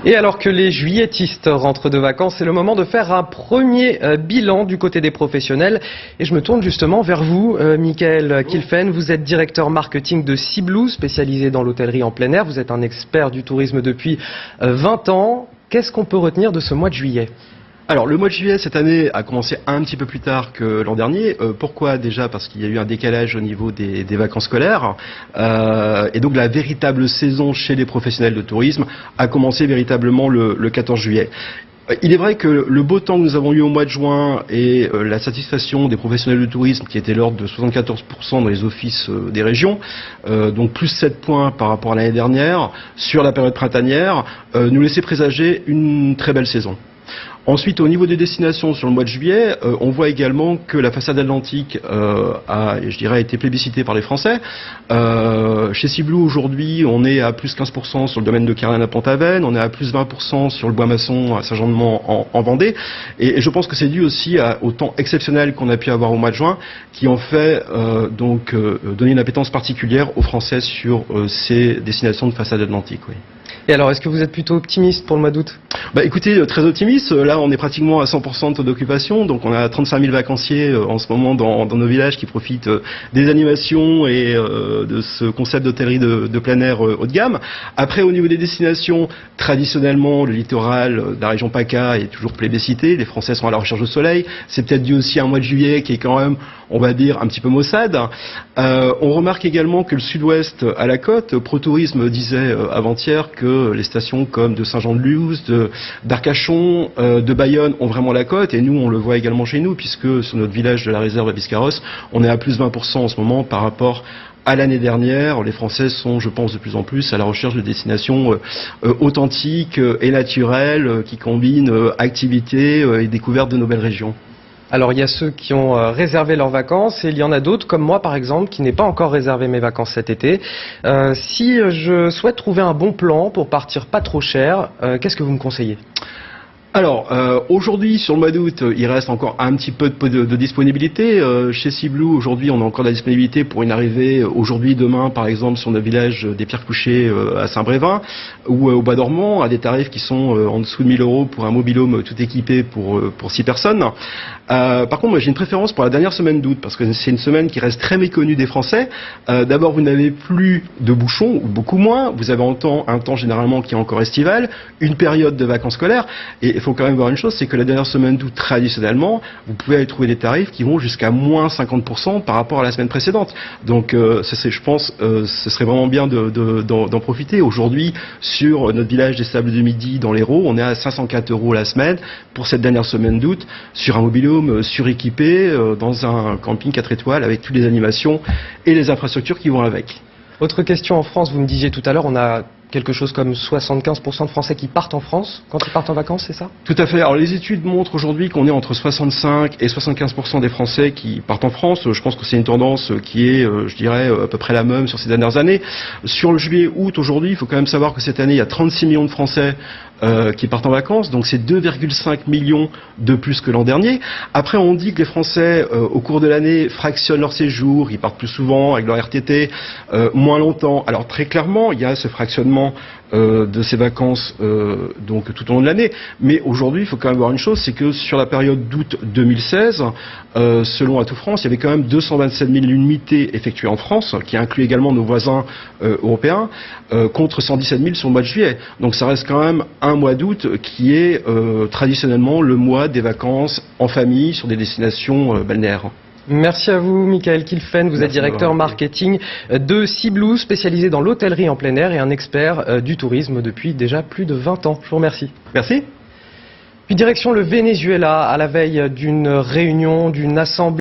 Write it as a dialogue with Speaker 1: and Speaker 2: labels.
Speaker 1: Et alors que les juilletistes rentrent de vacances, c'est le moment de faire un premier bilan du côté des professionnels. Et je me tourne justement vers vous, Michael Kilfen. Vous êtes directeur marketing de Sea Blue, spécialisé dans l'hôtellerie en plein air. Vous êtes un expert du tourisme depuis 20 ans. Qu'est-ce qu'on peut retenir de ce mois de juillet ?
Speaker 2: Alors le mois de juillet cette année a commencé un petit peu plus tard que l'an dernier. Pourquoi déjà ? Parce qu'il y a eu un décalage au niveau des vacances scolaires. Et donc la véritable saison chez les professionnels de tourisme a commencé véritablement le 14 juillet. Il est vrai que le beau temps que nous avons eu au mois de juin et la satisfaction des professionnels de tourisme qui était l'ordre de 74% dans les offices des régions, donc plus 7 points par rapport à l'année dernière, sur la période printanière, nous laissait présager une très belle saison. Ensuite, au niveau des destinations sur le mois de juillet, on voit également que la façade atlantique a été plébiscitée par les Français. Chez Sea Blue, aujourd'hui, on est à plus 15% sur le domaine de Carlin à Pont-Aven, on est à plus 20% sur le Bois-Maçon à Saint-Jean-de-Mont en Vendée. Et je pense que c'est dû aussi au temps exceptionnel qu'on a pu avoir au mois de juin, qui ont fait donner une appétence particulière aux Français sur ces destinations de façade atlantique. Oui.
Speaker 1: Et alors, est-ce que vous êtes plutôt optimiste pour le mois d'août ?
Speaker 2: Écoutez, très optimiste. Là, on est pratiquement à 100% de taux d'occupation. Donc, on a 35 000 vacanciers en ce moment dans nos villages qui profitent des animations et de ce concept d'hôtellerie de plein air haut de gamme. Après, au niveau des destinations, traditionnellement, le littoral de la région PACA est toujours plébiscité. Les Français sont à la recherche de soleil. C'est peut-être dû aussi à un mois de juillet qui est quand même, on va dire, un petit peu maussade. On remarque également que le sud-ouest à la côte, ProTourisme disait avant-hier que les stations comme de Saint-Jean-de-Luz, d'Arcachon, de Bayonne ont vraiment la cote, et nous on le voit également chez nous, puisque sur notre village de la réserve à Biscarrosse, on est à plus 20% en ce moment par rapport à l'année dernière. Les Français sont, je pense, de plus en plus à la recherche de destinations authentiques et naturelles qui combinent activité et découverte de nos belles régions.
Speaker 1: Alors, il y a ceux qui ont réservé leurs vacances et il y en a d'autres, comme moi par exemple, qui n'ai pas encore réservé mes vacances cet été. Si je souhaite trouver un bon plan pour partir pas trop cher, qu'est-ce que vous me conseillez ?
Speaker 2: Alors, aujourd'hui, sur le mois d'août, il reste encore un petit peu de disponibilité. Chez Sea Blue, aujourd'hui, on a encore de la disponibilité pour une arrivée aujourd'hui, demain, par exemple, sur le village des Pierres-Couchées à Saint-Brévin ou au Bois-d'Ormont, à des tarifs qui sont en dessous de 1 000 € pour un mobil-home tout équipé pour 6 personnes. Par contre, moi, j'ai une préférence pour la dernière semaine d'août, parce que c'est une semaine qui reste très méconnue des Français. D'abord, vous n'avez plus de bouchons, ou beaucoup moins. Vous avez un temps généralement qui est encore estival, une période de vacances scolaires, et il faut quand même voir une chose, c'est que la dernière semaine d'août, traditionnellement, vous pouvez aller trouver des tarifs qui vont jusqu'à moins 50% par rapport à la semaine précédente. Donc, je pense, ce serait vraiment bien d'en profiter. Aujourd'hui, sur notre village des Sables du Midi, dans l'Hérault, on est à 504 € la semaine pour cette dernière semaine d'août, sur un mobil-home suréquipé, dans un camping 4 étoiles, avec toutes les animations et les infrastructures qui vont avec.
Speaker 1: Autre question, en France, vous me disiez tout à l'heure, on a quelque chose comme 75% de Français qui partent en France quand ils partent en vacances, c'est ça ?
Speaker 2: Tout à fait. Alors les études montrent aujourd'hui qu'on est entre 65 et 75% des Français qui partent en France. Je pense que c'est une tendance qui est, je dirais, à peu près la même sur ces dernières années. Sur le juillet-août, aujourd'hui, il faut quand même savoir que cette année, il y a 36 millions de Français qui partent en vacances, donc c'est 2,5 millions de plus que l'an dernier. Après, on dit que les Français, au cours de l'année, fractionnent leur séjour, ils partent plus souvent avec leur RTT, moins longtemps. Alors très clairement, il y a ce fractionnement de ces vacances donc tout au long de l'année. Mais aujourd'hui, il faut quand même voir une chose, c'est que sur la période d'août 2016, selon Atout France, il y avait quand même 227 000 nuitées effectuées en France, qui inclut également nos voisins européens, contre 117 000 sur le mois de juillet. Donc ça reste quand même un mois d'août qui est traditionnellement le mois des vacances en famille sur des destinations balnéaires.
Speaker 1: Merci à vous, Michael Kilfen. Vous êtes directeur marketing de Sea Blue, spécialisé dans l'hôtellerie en plein air et un expert du tourisme depuis déjà plus de 20 ans. Je vous remercie.
Speaker 2: Merci.
Speaker 1: Puis direction le Venezuela, à la veille d'une réunion, d'une assemblée.